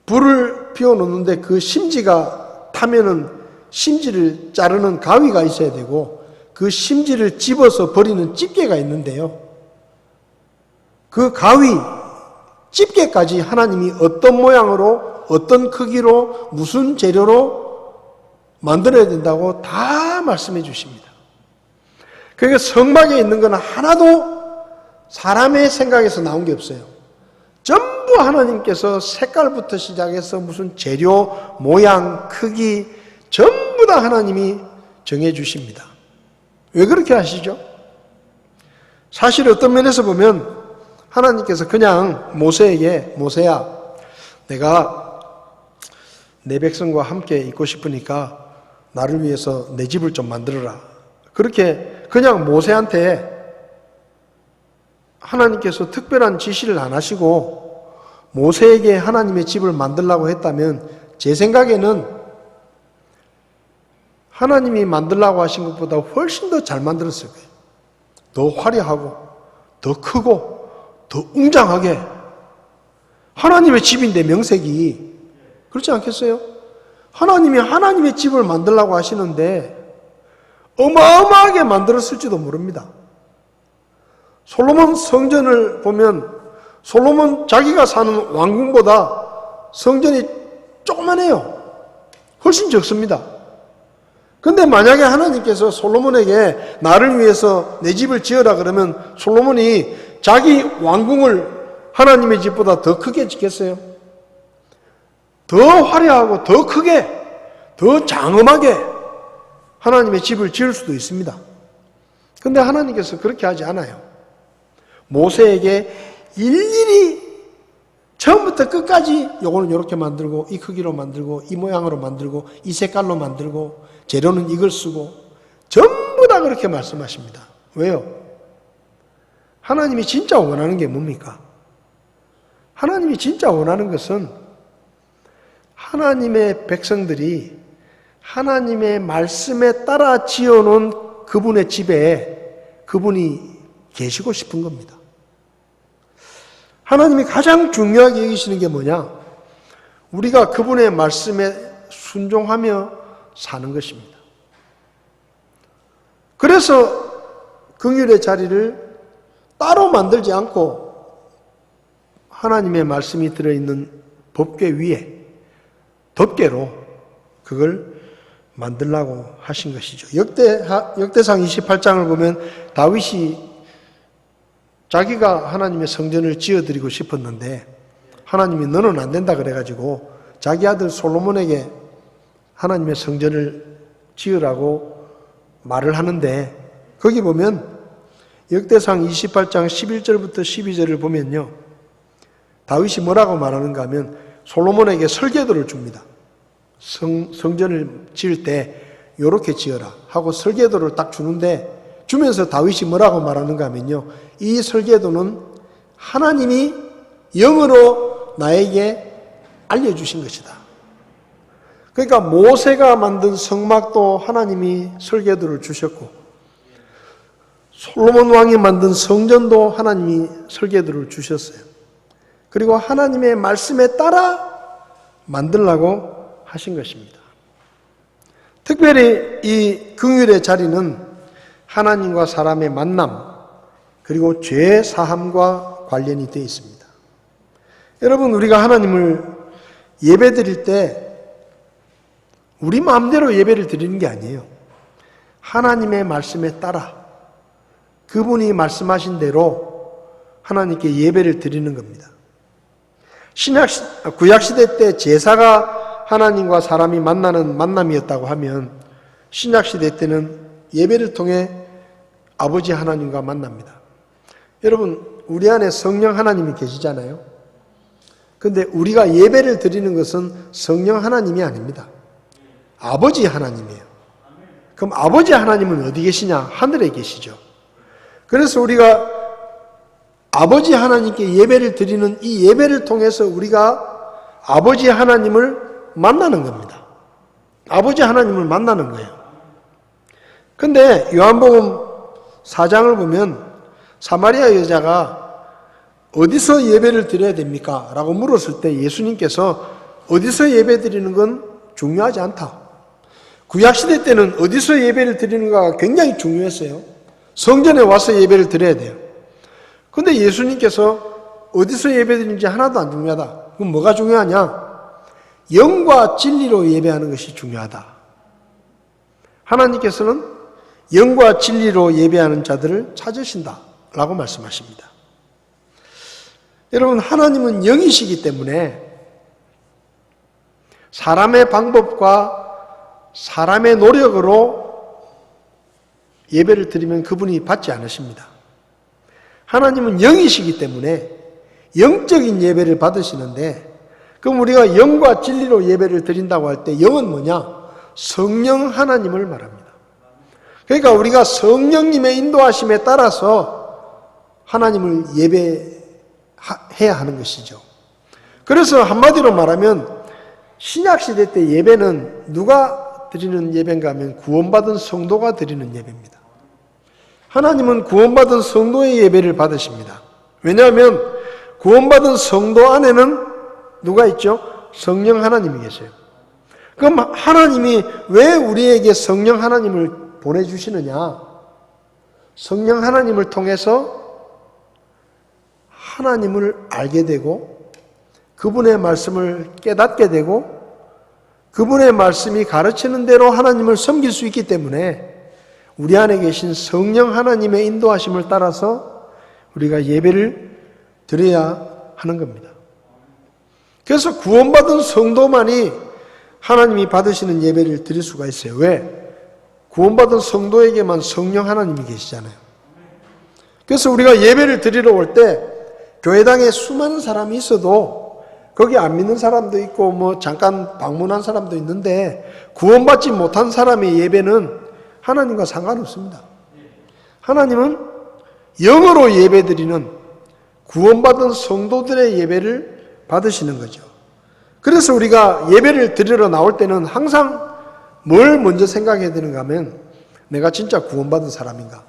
불을 피워놓는데 그 심지가 타면은 심지를 자르는 가위가 있어야 되고 그 심지를 집어서 버리는 집게가 있는데요, 그 가위, 집게까지 하나님이 어떤 모양으로, 어떤 크기로, 무슨 재료로 만들어야 된다고 다 말씀해 주십니다. 그러니까 성막에 있는 건 하나도 사람의 생각에서 나온 게 없어요. 전부 하나님께서 색깔부터 시작해서 무슨 재료, 모양, 크기 전부 다 하나님이 정해 주십니다. 왜 그렇게 하시죠? 사실 어떤 면에서 보면 하나님께서 그냥 모세에게, 모세야, 내가 내 백성과 함께 있고 싶으니까 나를 위해서 내 집을 좀 만들어라, 그렇게 그냥 모세한테 하나님께서 특별한 지시를 안 하시고 모세에게 하나님의 집을 만들라고 했다면 제 생각에는 하나님이 만들라고 하신 것보다 훨씬 더 잘 만들었을 거예요. 더 화려하고 더 크고 더 웅장하게. 하나님의 집인데 명색이, 그렇지 않겠어요? 하나님이 하나님의 집을 만들라고 하시는데 어마어마하게 만들었을지도 모릅니다. 솔로몬 성전을 보면 솔로몬 자기가 사는 왕궁보다 성전이 조그만해요. 훨씬 적습니다. 근데 만약에 하나님께서 솔로몬에게 나를 위해서 내 집을 지어라 그러면 솔로몬이 자기 왕궁을 하나님의 집보다 더 크게 짓겠어요? 더 화려하고 더 크게, 더 장엄하게 하나님의 집을 지을 수도 있습니다. 근데 하나님께서 그렇게 하지 않아요. 모세에게 일일이 처음부터 끝까지 요거는 이렇게 만들고 이 크기로 만들고 이 모양으로 만들고 이 색깔로 만들고 재료는 이걸 쓰고 전부 다 그렇게 말씀하십니다. 왜요? 하나님이 진짜 원하는 게 뭡니까? 하나님이 진짜 원하는 것은 하나님의 백성들이 하나님의 말씀에 따라 지어놓은 그분의 집에 그분이 계시고 싶은 겁니다. 하나님이 가장 중요하게 여기시는 게 뭐냐? 우리가 그분의 말씀에 순종하며 사는 것입니다. 그래서 긍휼의 자리를 따로 만들지 않고 하나님의 말씀이 들어있는 법궤 위에 덮개로 그걸 만들라고 하신 것이죠. 역대상 28장을 보면 다윗이 자기가 하나님의 성전을 지어드리고 싶었는데 하나님이 너는 안 된다 그래가지고 자기 아들 솔로몬에게 하나님의 성전을 지으라고 말을 하는데 거기 보면 역대상 28장 11절부터 12절을 보면요. 다윗이 뭐라고 말하는가 하면 솔로몬에게 설계도를 줍니다. 성전을 지을 때 요렇게 지어라 하고 설계도를 딱 주는데 주면서 다윗이 뭐라고 말하는가 하면요. 이 설계도는 하나님이 영으로 나에게 알려주신 것이다. 그러니까 모세가 만든 성막도 하나님이 설계도를 주셨고 솔로몬 왕이 만든 성전도 하나님이 설계도를 주셨어요. 그리고 하나님의 말씀에 따라 만들라고 하신 것입니다. 특별히 이 긍휼의 자리는 하나님과 사람의 만남 그리고 죄 사함과 관련이 되어 있습니다. 여러분 우리가 하나님을 예배드릴 때 우리 마음대로 예배를 드리는 게 아니에요. 하나님의 말씀에 따라 그분이 말씀하신 대로 하나님께 예배를 드리는 겁니다. 구약시대 때 제사가 하나님과 사람이 만나는 만남이었다고 하면 신약시대 때는 예배를 통해 아버지 하나님과 만납니다. 여러분 우리 안에 성령 하나님이 계시잖아요. 그런데 우리가 예배를 드리는 것은 성령 하나님이 아닙니다. 아버지 하나님이에요. 그럼 아버지 하나님은 어디 계시냐? 하늘에 계시죠. 그래서 우리가 아버지 하나님께 예배를 드리는 이 예배를 통해서 우리가 아버지 하나님을 만나는 겁니다. 아버지 하나님을 만나는 거예요. 근데 요한복음 4장을 보면 사마리아 여자가 어디서 예배를 드려야 됩니까? 라고 물었을 때 예수님께서 어디서 예배 드리는 건 중요하지 않다. 구약시대 때는 어디서 예배를 드리는가가 굉장히 중요했어요. 성전에 와서 예배를 드려야 돼요. 근데 예수님께서 어디서 예배 드리는지 하나도 안 중요하다. 그럼 뭐가 중요하냐? 영과 진리로 예배하는 것이 중요하다. 하나님께서는 영과 진리로 예배하는 자들을 찾으신다 라고 말씀하십니다. 여러분 하나님은 영이시기 때문에 사람의 방법과 사람의 노력으로 예배를 드리면 그분이 받지 않으십니다. 하나님은 영이시기 때문에 영적인 예배를 받으시는데 그럼 우리가 영과 진리로 예배를 드린다고 할 때 영은 뭐냐? 성령 하나님을 말합니다. 그러니까 우리가 성령님의 인도하심에 따라서 하나님을 예배해야 하는 것이죠. 그래서 한마디로 말하면 신약시대 때 예배는 누가 드리는 예배인가 하면 구원받은 성도가 드리는 예배입니다. 하나님은 구원받은 성도의 예배를 받으십니다. 왜냐하면 구원받은 성도 안에는 누가 있죠? 성령 하나님이 계세요. 그럼 하나님이 왜 우리에게 성령 하나님을 보내주시느냐? 성령 하나님을 통해서 하나님을 알게 되고 그분의 말씀을 깨닫게 되고 그분의 말씀이 가르치는 대로 하나님을 섬길 수 있기 때문에 우리 안에 계신 성령 하나님의 인도하심을 따라서 우리가 예배를 드려야 하는 겁니다. 그래서 구원받은 성도만이 하나님이 받으시는 예배를 드릴 수가 있어요. 왜? 구원받은 성도에게만 성령 하나님이 계시잖아요. 그래서 우리가 예배를 드리러 올 때 교회당에 수많은 사람이 있어도 거기 안 믿는 사람도 있고 뭐 잠깐 방문한 사람도 있는데 구원받지 못한 사람의 예배는 하나님과 상관없습니다. 하나님은 영으로 예배드리는 구원받은 성도들의 예배를 받으시는 거죠. 그래서 우리가 예배를 드리러 나올 때는 항상 뭘 먼저 생각해야 되는가 하면 내가 진짜 구원받은 사람인가?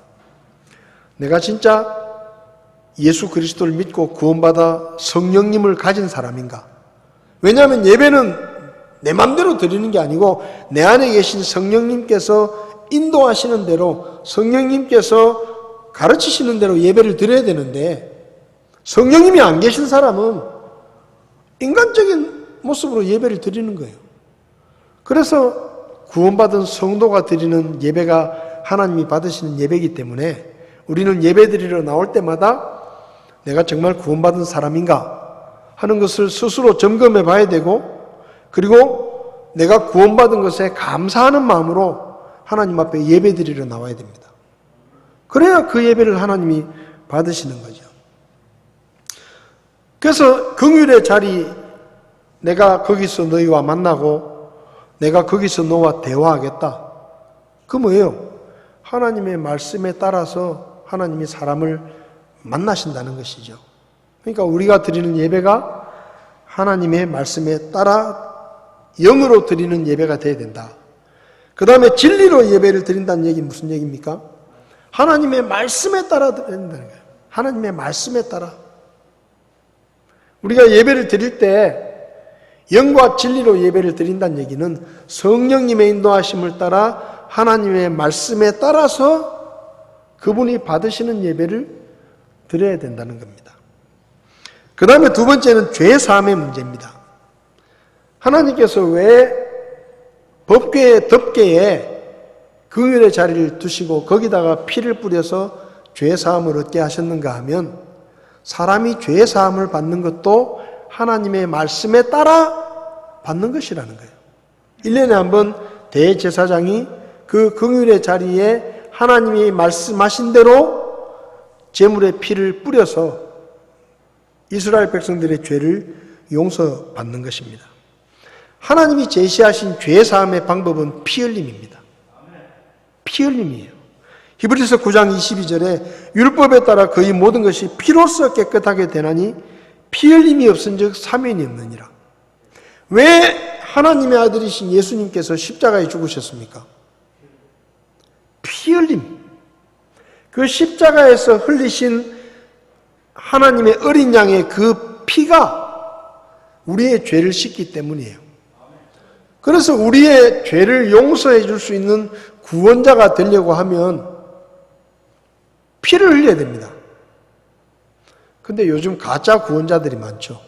내가 진짜 예수 그리스도를 믿고 구원받아 성령님을 가진 사람인가? 왜냐하면 예배는 내 마음대로 드리는 게 아니고 내 안에 계신 성령님께서 인도하시는 대로 성령님께서 가르치시는 대로 예배를 드려야 되는데 성령님이 안 계신 사람은 인간적인 모습으로 예배를 드리는 거예요. 그래서 구원받은 성도가 드리는 예배가 하나님이 받으시는 예배이기 때문에 우리는 예배 드리러 나올 때마다 내가 정말 구원받은 사람인가 하는 것을 스스로 점검해 봐야 되고 그리고 내가 구원받은 것에 감사하는 마음으로 하나님 앞에 예배 드리러 나와야 됩니다. 그래야 그 예배를 하나님이 받으시는 거죠. 그래서 긍휼의 자리 내가 거기서 너희와 만나고 내가 거기서 너와 대화하겠다. 그 뭐예요? 하나님의 말씀에 따라서 하나님이 사람을 만나신다는 것이죠. 그러니까 우리가 드리는 예배가 하나님의 말씀에 따라 영으로 드리는 예배가 되어야 된다. 그 다음에 진리로 예배를 드린다는 얘기는 무슨 얘기입니까? 하나님의 말씀에 따라 드린다는 거예요. 하나님의 말씀에 따라. 우리가 예배를 드릴 때 영과 진리로 예배를 드린다는 얘기는 성령님의 인도하심을 따라 하나님의 말씀에 따라서 그분이 받으시는 예배를 드려야 된다는 겁니다. 그 다음에 두 번째는 죄사함의 문제입니다. 하나님께서 왜 법궤의 덮개에 긍휼의 자리를 두시고 거기다가 피를 뿌려서 죄사함을 얻게 하셨는가 하면 사람이 죄사함을 받는 것도 하나님의 말씀에 따라 받는 것이라는 거예요. 1년에 한 번 대제사장이 그 긍휼의 자리에 하나님이 말씀하신 대로 제물의 피를 뿌려서 이스라엘 백성들의 죄를 용서받는 것입니다. 하나님이 제시하신 죄사함의 방법은 피 흘림입니다. 피 흘림이에요. 히브리서 9장 22절에 율법에 따라 거의 모든 것이 피로써 깨끗하게 되나니 피 흘림이 없은즉 사면이 없느니라. 왜 하나님의 아들이신 예수님께서 십자가에 죽으셨습니까? 피 흘림. 그 십자가에서 흘리신 하나님의 어린 양의 그 피가 우리의 죄를 씻기 때문이에요. 그래서 우리의 죄를 용서해 줄 수 있는 구원자가 되려고 하면 피를 흘려야 됩니다. 근데 요즘 가짜 구원자들이 많죠.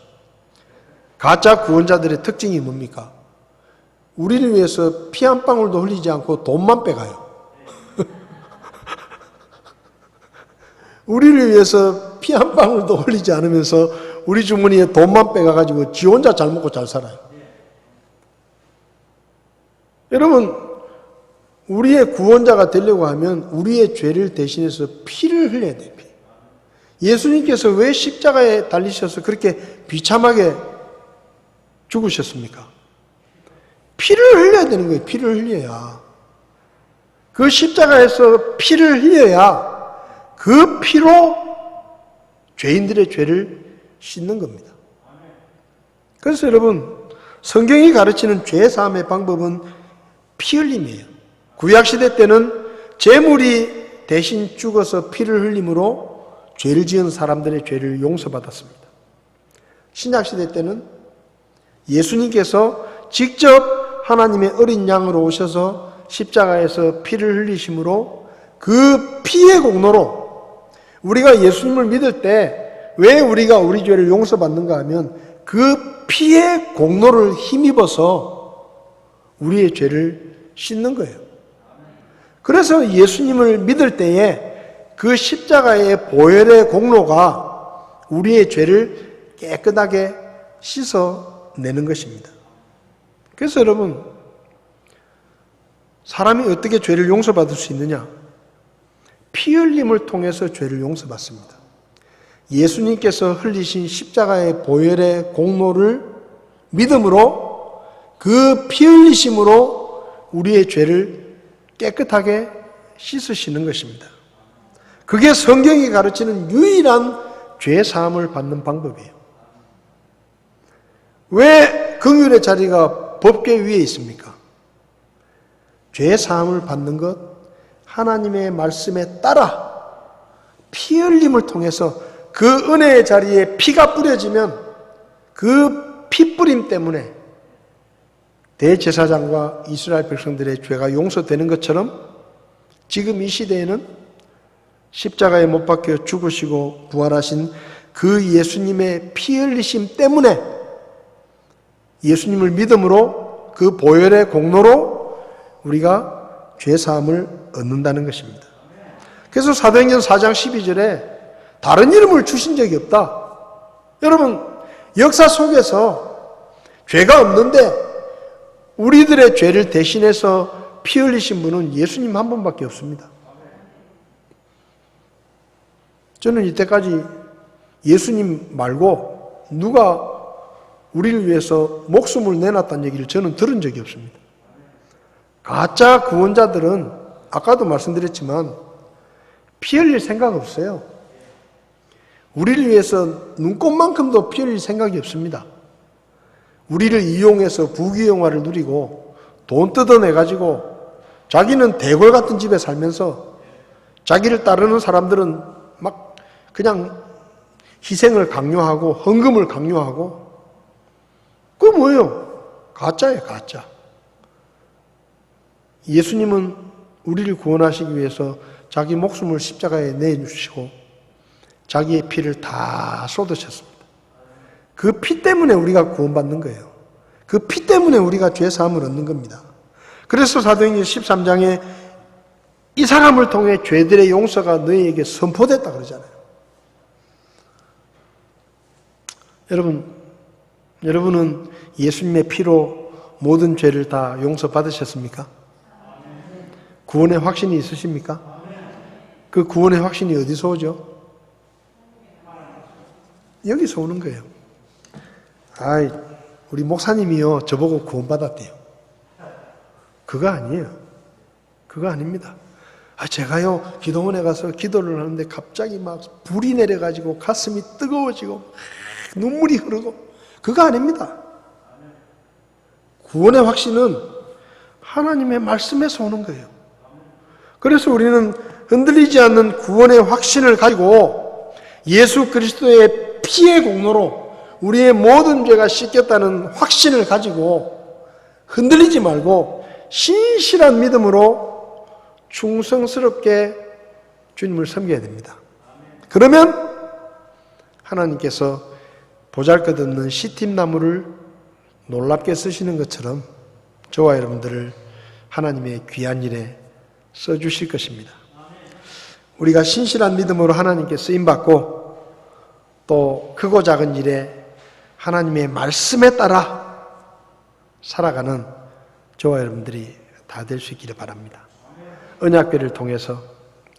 가짜 구원자들의 특징이 뭡니까? 우리를 위해서 피 한 방울도 흘리지 않고 돈만 빼가요. 우리를 위해서 피 한 방울도 흘리지 않으면서 우리 주머니에 돈만 빼가지고 지 혼자 잘 먹고 잘 살아요. 여러분, 우리의 구원자가 되려고 하면 우리의 죄를 대신해서 피를 흘려야 돼요. 피. 예수님께서 왜 십자가에 달리셔서 그렇게 비참하게 죽으셨습니까? 피를 흘려야 되는 거예요. 피를 흘려야. 그 십자가에서 피를 흘려야 그 피로 죄인들의 죄를 씻는 겁니다. 그래서 여러분, 성경이 가르치는 죄 사함의 방법은 피 흘림이에요. 구약시대 때는 제물이 대신 죽어서 피를 흘림으로 죄를 지은 사람들의 죄를 용서받았습니다. 신약시대 때는 예수님께서 직접 하나님의 어린 양으로 오셔서 십자가에서 피를 흘리심으로 그 피의 공로로 우리가 예수님을 믿을 때 왜 우리가 우리 죄를 용서받는가 하면 그 피의 공로를 힘입어서 우리의 죄를 씻는 거예요. 그래서 예수님을 믿을 때에 그 십자가의 보혈의 공로가 우리의 죄를 깨끗하게 씻어내는 것입니다. 그래서 여러분, 사람이 어떻게 죄를 용서받을 수 있느냐? 피 흘림을 통해서 죄를 용서받습니다. 예수님께서 흘리신 십자가의 보혈의 공로를 믿음으로 그 피 흘리심으로 우리의 죄를 깨끗하게 씻으시는 것입니다. 그게 성경이 가르치는 유일한 죄 사함을 받는 방법이에요. 왜 긍휼의 자리가 법궤 위에 있습니까? 죄 사함을 받는 것, 하나님의 말씀에 따라 피 흘림을 통해서 그 은혜의 자리에 피가 뿌려지면 그 피 뿌림 때문에 대제사장과 이스라엘 백성들의 죄가 용서되는 것처럼 지금 이 시대에는 십자가에 못 박혀 죽으시고 부활하신 그 예수님의 피 흘리심 때문에 예수님을 믿음으로 그 보혈의 공로로 우리가 죄사함을 얻는다는 것입니다. 그래서 사도행전 4장 12절에 다른 이름을 주신 적이 없다. 여러분, 역사 속에서 죄가 없는데 우리들의 죄를 대신해서 피 흘리신 분은 예수님 한 분밖에 없습니다. 저는 이때까지 예수님 말고 누가 우리를 위해서 목숨을 내놨다는 얘기를 저는 들은 적이 없습니다. 가짜 구원자들은 아까도 말씀드렸지만 피 흘릴 생각 없어요. 우리를 위해서 눈꼽만큼도 피 흘릴 생각이 없습니다. 우리를 이용해서 부귀영화를 누리고 돈 뜯어내가지고 자기는 대골 같은 집에 살면서 자기를 따르는 사람들은 막 그냥 희생을 강요하고 헌금을 강요하고 그거 뭐예요? 가짜예요, 가짜. 예수님은 우리를 구원하시기 위해서 자기 목숨을 십자가에 내주시고 자기의 피를 다 쏟으셨습니다. 그 피 때문에 우리가 구원받는 거예요. 그 피 때문에 우리가 죄사함을 얻는 겁니다. 그래서 사도행전 13장에 이 사람을 통해 죄들의 용서가 너희에게 선포됐다 그러잖아요. 여러분은 예수님의 피로 모든 죄를 다 용서받으셨습니까? 구원의 확신이 있으십니까? 그 구원의 확신이 어디서 오죠? 여기서 오는 거예요. 우리 목사님이요, 저보고 구원받았대요. 그거 아니에요. 그거 아닙니다. 제가요, 기도원에 가서 기도를 하는데 갑자기 막 불이 내려가지고 가슴이 뜨거워지고 눈물이 흐르고 그거 아닙니다. 구원의 확신은 하나님의 말씀에서 오는 거예요. 그래서 우리는 흔들리지 않는 구원의 확신을 가지고 예수 그리스도의 피의 공로로 우리의 모든 죄가 씻겼다는 확신을 가지고 흔들리지 말고 신실한 믿음으로 충성스럽게 주님을 섬겨야 됩니다. 그러면 하나님께서 보잘것없는 시팀나무를 놀랍게 쓰시는 것처럼 저와 여러분들을 하나님의 귀한 일에 써주실 것입니다. 우리가 신실한 믿음으로 하나님께 쓰임받고 또 크고 작은 일에 하나님의 말씀에 따라 살아가는 저와 여러분들이 다 될 수 있기를 바랍니다. 언약궤를 통해서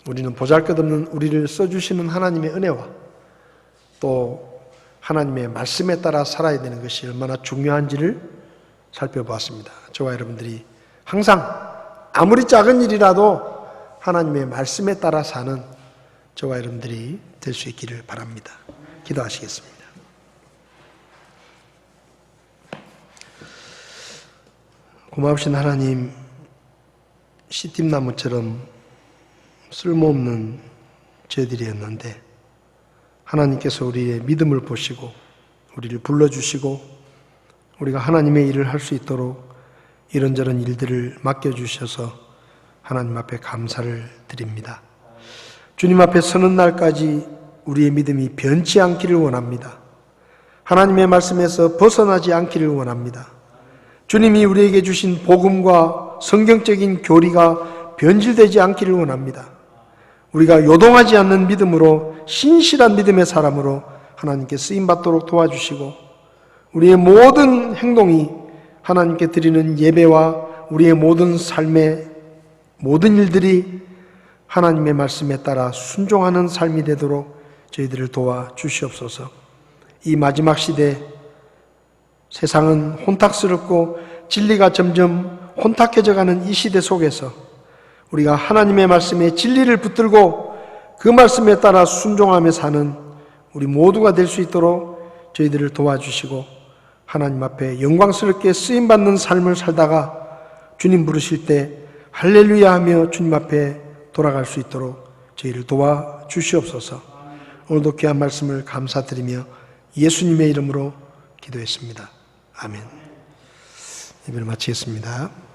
우리는 보잘것없는 우리를 써주시는 하나님의 은혜와 또 하나님의 말씀에 따라 살아야 되는 것이 얼마나 중요한지를 살펴보았습니다. 저와 여러분들이 항상 아무리 작은 일이라도 하나님의 말씀에 따라 사는 저와 여러분들이 될 수 있기를 바랍니다. 기도하시겠습니다. 고마우신 하나님, 시팀나무처럼 쓸모없는 죄들이었는데 하나님께서 우리의 믿음을 보시고 우리를 불러주시고 우리가 하나님의 일을 할 수 있도록 이런저런 일들을 맡겨주셔서 하나님 앞에 감사를 드립니다. 주님 앞에 서는 날까지 우리의 믿음이 변치 않기를 원합니다. 하나님의 말씀에서 벗어나지 않기를 원합니다. 주님이 우리에게 주신 복음과 성경적인 교리가 변질되지 않기를 원합니다. 우리가 요동하지 않는 믿음으로 신실한 믿음의 사람으로 하나님께 쓰임받도록 도와주시고 우리의 모든 행동이 하나님께 드리는 예배와 우리의 모든 삶의 모든 일들이 하나님의 말씀에 따라 순종하는 삶이 되도록 저희들을 도와주시옵소서. 이 마지막 시대 세상은 혼탁스럽고 진리가 점점 혼탁해져가는 이 시대 속에서 우리가 하나님의 말씀에 진리를 붙들고 그 말씀에 따라 순종하며 사는 우리 모두가 될 수 있도록 저희들을 도와주시고 하나님 앞에 영광스럽게 쓰임받는 삶을 살다가 주님 부르실 때 할렐루야 하며 주님 앞에 돌아갈 수 있도록 저희를 도와주시옵소서. 오늘도 귀한 말씀을 감사드리며 예수님의 이름으로 기도했습니다. 아멘. 예배를 마치겠습니다.